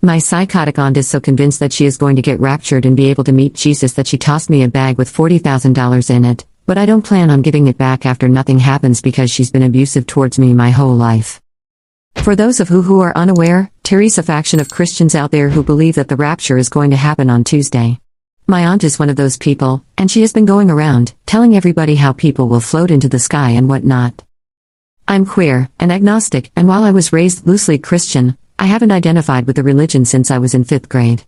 My psychotic aunt is so convinced that she is going to get raptured and be able to meet Jesus that she tossed me a bag with $40,000 in it, but I don't plan on giving it back after nothing happens because she's been abusive towards me my whole life. For those of you who are unaware, Terry's a faction of Christians out there who believe that the rapture is going to happen on Tuesday. My aunt is one of those people, and she has been going around, telling everybody how people will float into the sky and whatnot. I'm queer and agnostic, and while I was raised loosely Christian, I haven't identified with the religion since I was in 5th grade.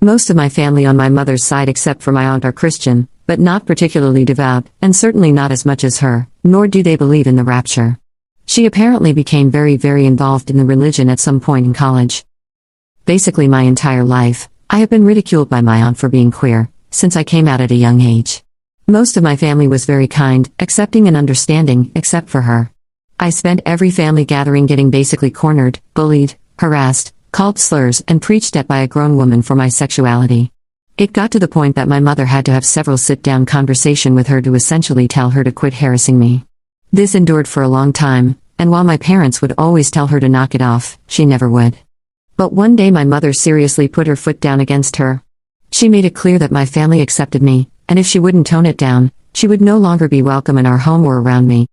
Most of my family on my mother's side except for my aunt are Christian, but not particularly devout, and certainly not as much as her, nor do they believe in the rapture. She apparently became very involved in the religion at some point in college. Basically my entire life, I have been ridiculed by my aunt for being queer, since I came out at a young age. Most of my family was very kind, accepting and understanding, except for her. I spent every family gathering getting basically cornered, bullied, harassed, called slurs, and preached at by a grown woman for my sexuality. It got to the point that my mother had to have several sit-down conversations with her to essentially tell her to quit harassing me. This endured for a long time, and while my parents would always tell her to knock it off, she never would. But one day my mother seriously put her foot down against her. She made it clear that my family accepted me, and if she wouldn't tone it down, she would no longer be welcome in our home or around me.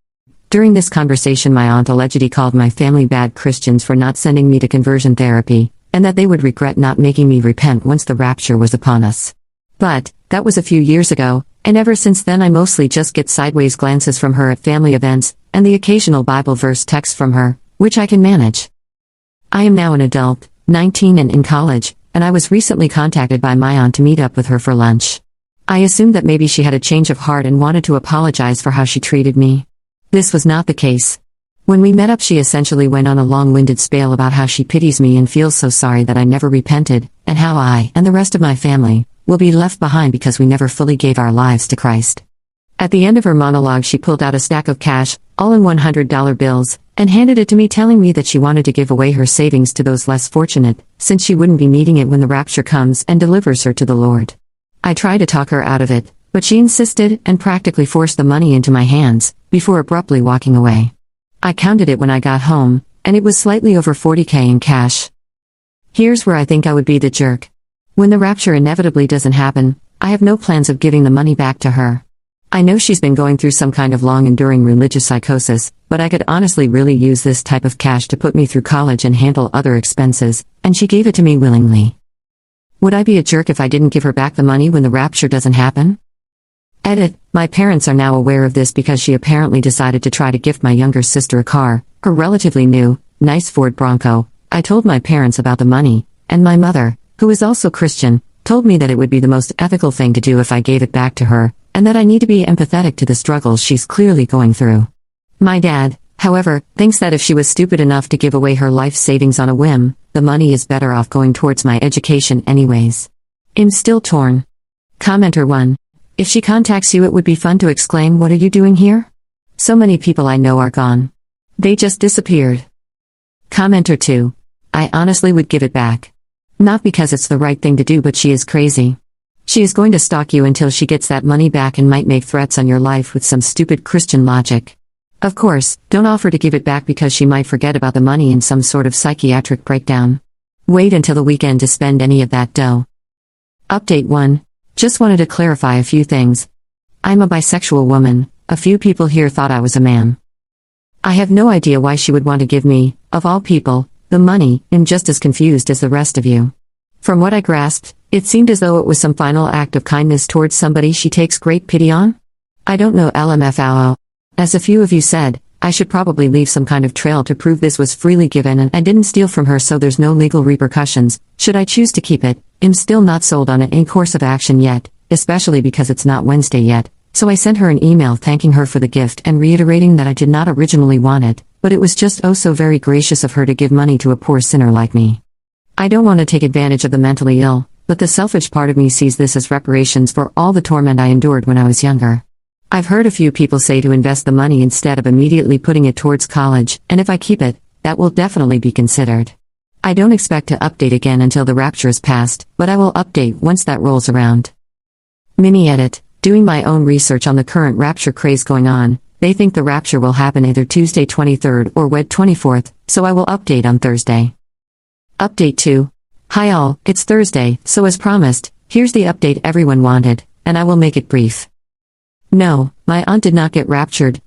During this conversation my aunt allegedly called my family bad Christians for not sending me to conversion therapy, and that they would regret not making me repent once the rapture was upon us. But, that was a few years ago, and ever since then I mostly just get sideways glances from her at family events, and the occasional Bible verse text from her, which I can manage. I am now an adult, 19 and in college, and I was recently contacted by my aunt to meet up with her for lunch. I assumed that maybe she had a change of heart and wanted to apologize for how she treated me. This was not the case. When we met up she essentially went on a long-winded spiel about how she pities me and feels so sorry that I never repented, and how I, and the rest of my family, will be left behind because we never fully gave our lives to Christ. At the end of her monologue she pulled out a stack of cash, all in $100 bills, and handed it to me telling me that she wanted to give away her savings to those less fortunate, since she wouldn't be needing it when the rapture comes and delivers her to the Lord. I tried to talk her out of it, but she insisted and practically forced the money into my hands, before abruptly walking away. I counted it when I got home, and it was slightly over $40,000 in cash. Here's where I think I would be the jerk. When the rapture inevitably doesn't happen, I have no plans of giving the money back to her. I know she's been going through some kind of long-enduring religious psychosis, but I could honestly really use this type of cash to put me through college and handle other expenses, and she gave it to me willingly. Would I be a jerk if I didn't give her back the money when the rapture doesn't happen? Edit, my parents are now aware of this because she apparently decided to try to gift my younger sister a car, her relatively new, nice Ford Bronco. I told my parents about the money, and my mother, who is also Christian, told me that it would be the most ethical thing to do if I gave it back to her, and that I need to be empathetic to the struggles she's clearly going through. My dad, however, thinks that if she was stupid enough to give away her life savings on a whim, the money is better off going towards my education anyways. I'm still torn. Commenter 1. If she contacts you it would be fun to exclaim, "What are you doing here?" So many people I know are gone. They just disappeared. Commenter 2. I honestly would give it back. Not because it's the right thing to do, but she is crazy. She is going to stalk you until she gets that money back and might make threats on your life with some stupid Christian logic. Of course, don't offer to give it back because she might forget about the money in some sort of psychiatric breakdown. Wait until the weekend to spend any of that dough. Update 1. Just wanted to clarify a few things. I'm a bisexual woman. A few people here thought I was a man. I have no idea why she would want to give me, of all people, the money. I'm just as confused as the rest of you. From what I grasped, it seemed as though it was some final act of kindness towards somebody she takes great pity on? I don't know LMFAO. As a few of you said, I should probably leave some kind of trail to prove this was freely given and I didn't steal from her so there's no legal repercussions, should I choose to keep it. I'm still not sold on any course of action yet, especially because it's not Wednesday yet, so I sent her an email thanking her for the gift and reiterating that I did not originally want it, but it was just oh so very gracious of her to give money to a poor sinner like me. I don't want to take advantage of the mentally ill, but the selfish part of me sees this as reparations for all the torment I endured when I was younger. I've heard a few people say to invest the money instead of immediately putting it towards college, and if I keep it, that will definitely be considered. I don't expect to update again until the rapture is past, but I will update once that rolls around. Mini edit, doing my own research on the current rapture craze going on, they think the rapture will happen either Tuesday 23rd or Wed 24th, so I will update on Thursday. Update 2. Hi all, it's Thursday, so as promised, here's the update everyone wanted, and I will make it brief. No, my aunt did not get raptured.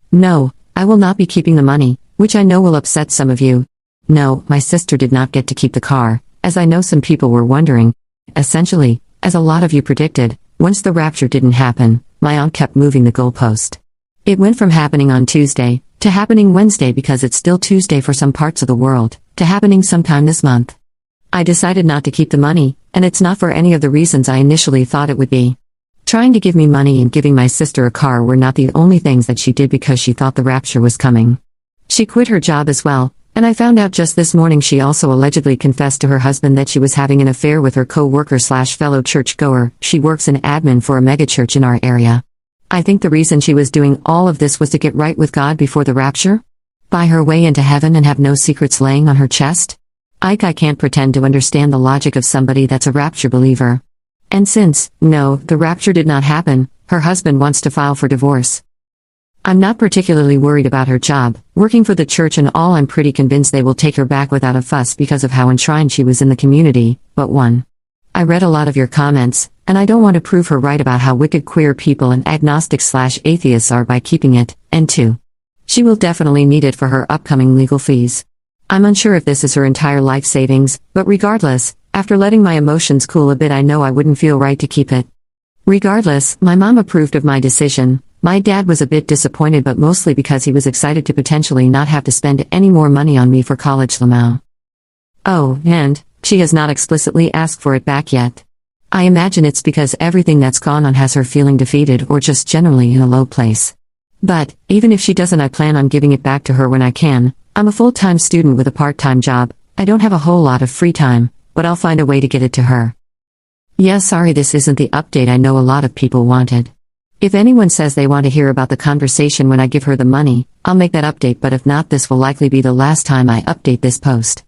No, I will not be keeping the money, which I know will upset some of you. No, my sister did not get to keep the car, as I know some people were wondering. Essentially, as a lot of you predicted, once the rapture didn't happen, my aunt kept moving the goalpost. It went from happening on Tuesday, to happening Wednesday because it's still Tuesday for some parts of the world, to happening sometime this month. I decided not to keep the money, and it's not for any of the reasons I initially thought it would be. Trying to give me money and giving my sister a car were not the only things that she did because she thought the rapture was coming. She quit her job as well, and I found out just this morning she also allegedly confessed to her husband that she was having an affair with her co-worker/fellow churchgoer. She works in admin for a megachurch in our area. I think the reason she was doing all of this was to get right with God before the rapture? Buy her way into heaven and have no secrets laying on her chest? I can't pretend to understand the logic of somebody that's a rapture believer. And since, no, the rapture did not happen, her husband wants to file for divorce. I'm not particularly worried about her job, working for the church and all. I'm pretty convinced they will take her back without a fuss because of how enshrined she was in the community, but 1. I read a lot of your comments, and I don't want to prove her right about how wicked queer people and agnostics/atheists are by keeping it, and 2. She will definitely need it for her upcoming legal fees. I'm unsure if this is her entire life savings, but regardless, after letting my emotions cool a bit, I know I wouldn't feel right to keep it. Regardless, my mom approved of my decision. My dad was a bit disappointed, but mostly because he was excited to potentially not have to spend any more money on me for college lamau. Oh, and she has not explicitly asked for it back yet. I imagine it's because everything that's gone on has her feeling defeated or just generally in a low place. But, even if she doesn't, I plan on giving it back to her when I can. I'm a full-time student with a part-time job. I don't have a whole lot of free time, but I'll find a way to get it to her. Yeah, sorry this isn't the update I know a lot of people wanted. If anyone says they want to hear about the conversation when I give her the money, I'll make that update, but if not, this will likely be the last time I update this post.